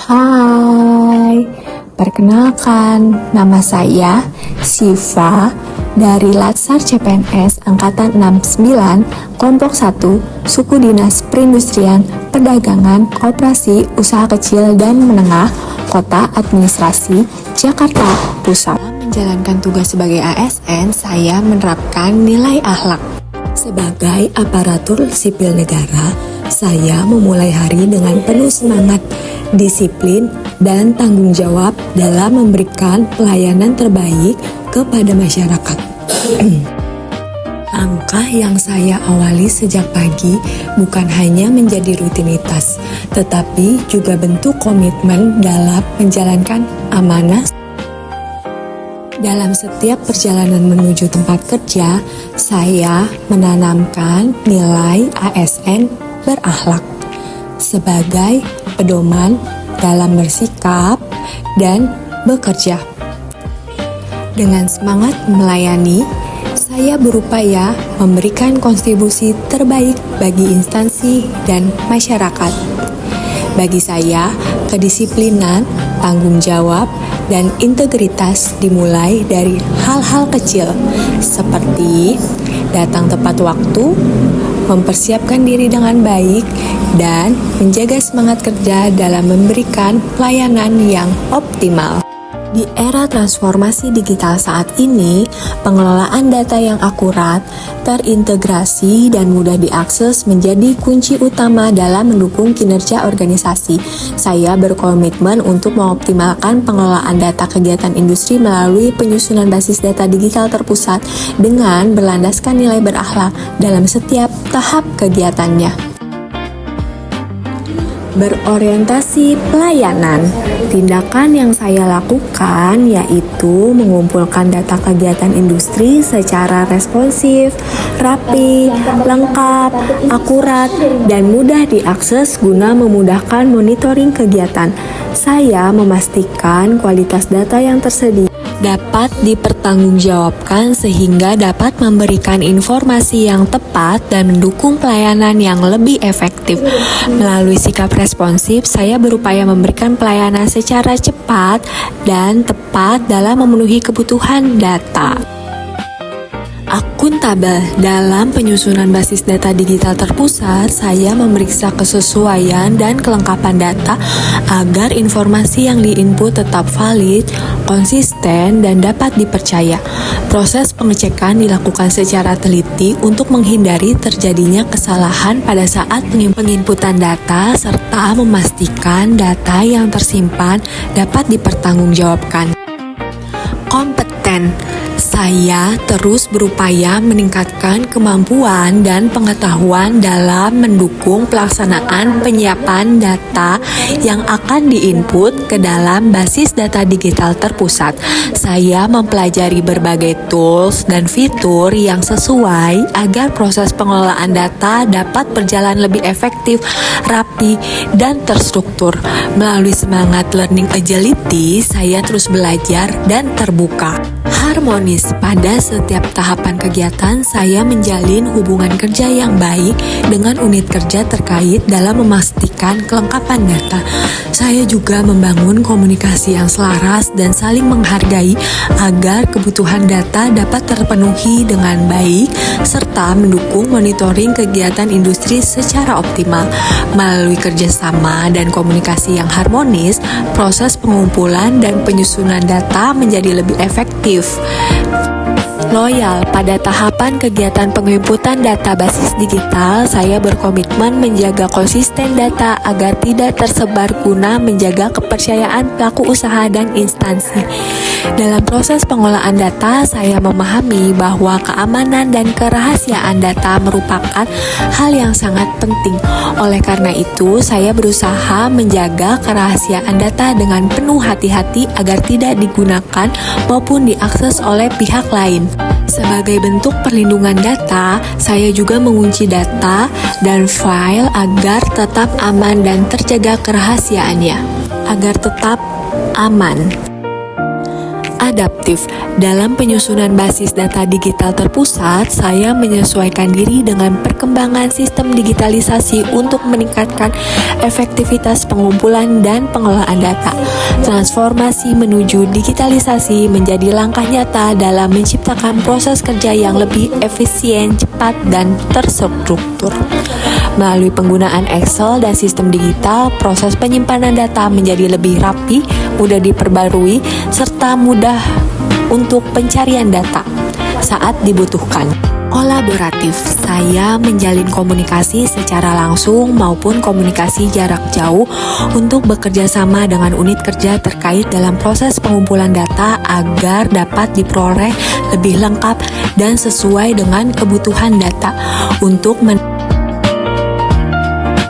Hai, perkenalkan, nama saya Siva dari Latsar CPNS Angkatan 69, Kelompok 1, Suku Dinas Perindustrian, Perdagangan, Koperasi, Usaha Kecil dan Menengah, Kota Administrasi, Jakarta Pusat. Menjalankan tugas sebagai ASN, saya menerapkan nilai akhlak. Sebagai aparatur sipil negara, saya memulai hari dengan penuh semangat, disiplin, dan tanggung jawab dalam memberikan pelayanan terbaik kepada masyarakat. Langkah yang saya awali sejak pagi bukan hanya menjadi rutinitas, tetapi juga bentuk komitmen dalam menjalankan amanah. Dalam setiap perjalanan menuju tempat kerja, saya menanamkan nilai ASN berakhlak sebagai pedoman dalam bersikap dan bekerja. Dengan semangat melayani, saya berupaya memberikan kontribusi terbaik bagi instansi dan masyarakat. Bagi saya, kedisiplinan, tanggung jawab, dan integritas dimulai dari hal-hal kecil seperti datang tepat waktu, mempersiapkan diri dengan baik, dan menjaga semangat kerja dalam memberikan pelayanan yang optimal. Di era transformasi digital saat ini, pengelolaan data yang akurat, terintegrasi, dan mudah diakses menjadi kunci utama dalam mendukung kinerja organisasi. Saya berkomitmen untuk mengoptimalkan pengelolaan data kegiatan industri melalui penyusunan basis data digital terpusat dengan berlandaskan nilai berakhlak dalam setiap tahap kegiatannya. Berorientasi pelayanan. Tindakan yang saya lakukan yaitu mengumpulkan data kegiatan industri secara responsif, rapi, lengkap, akurat, dan mudah diakses guna memudahkan monitoring kegiatan. Saya memastikan kualitas data yang tersedia dapat dipertanggungjawabkan sehingga dapat memberikan informasi yang tepat dan mendukung pelayanan yang lebih efektif. Melalui sikap responsif, saya berupaya memberikan pelayanan secara cepat dan tepat dalam memenuhi kebutuhan data. Akuntabel. Dalam penyusunan basis data digital terpusat, saya memeriksa kesesuaian dan kelengkapan data agar informasi yang diinput tetap valid, konsisten, dan dapat dipercaya. Proses pengecekan dilakukan secara teliti untuk menghindari terjadinya kesalahan pada saat penginputan data serta memastikan data yang tersimpan dapat dipertanggungjawabkan. Kompeten. Saya terus berupaya meningkatkan kemampuan dan pengetahuan dalam mendukung pelaksanaan penyiapan data yang akan diinput ke dalam basis data digital terpusat. Saya mempelajari berbagai tools dan fitur yang sesuai agar proses pengelolaan data dapat berjalan lebih efektif, rapi, dan terstruktur. Melalui semangat learning agility, saya terus belajar dan terbuka. Harmonis. Pada setiap tahapan kegiatan, saya menjalin hubungan kerja yang baik dengan unit kerja terkait dalam memastikan kelengkapan data. Saya juga membangun komunikasi yang selaras dan saling menghargai agar kebutuhan data dapat terpenuhi dengan baik serta mendukung monitoring kegiatan industri secara optimal. Melalui kerjasama dan komunikasi yang harmonis, proses pengumpulan dan penyusunan data menjadi lebih efektif. Loyal. Pada tahapan kegiatan penginputan data basis digital, saya berkomitmen menjaga konsisten data agar tidak tersebar guna menjaga kepercayaan pelaku usaha dan instansi. Dalam proses pengolahan data, saya memahami bahwa keamanan dan kerahasiaan data merupakan hal yang sangat penting. Oleh karena itu, saya berusaha menjaga kerahasiaan data dengan penuh hati-hati agar tidak digunakan maupun diakses oleh pihak lain. Sebagai bentuk perlindungan data, saya juga mengunci data dan file agar tetap aman dan terjaga kerahasiaannya. Agar tetap aman. Adaptif. Dalam penyusunan basis data digital terpusat, saya menyesuaikan diri dengan perkembangan sistem digitalisasi untuk meningkatkan efektivitas pengumpulan dan pengelolaan data. Transformasi menuju digitalisasi menjadi langkah nyata dalam menciptakan proses kerja yang lebih efisien, cepat, dan terstruktur. Melalui penggunaan Excel dan sistem digital, proses penyimpanan data menjadi lebih rapi, mudah diperbarui, serta mudah untuk pencarian data saat dibutuhkan. Kolaboratif, saya menjalin komunikasi secara langsung maupun komunikasi jarak jauh untuk bekerja sama dengan unit kerja terkait dalam proses pengumpulan data agar dapat diperoleh lebih lengkap dan sesuai dengan kebutuhan data untuk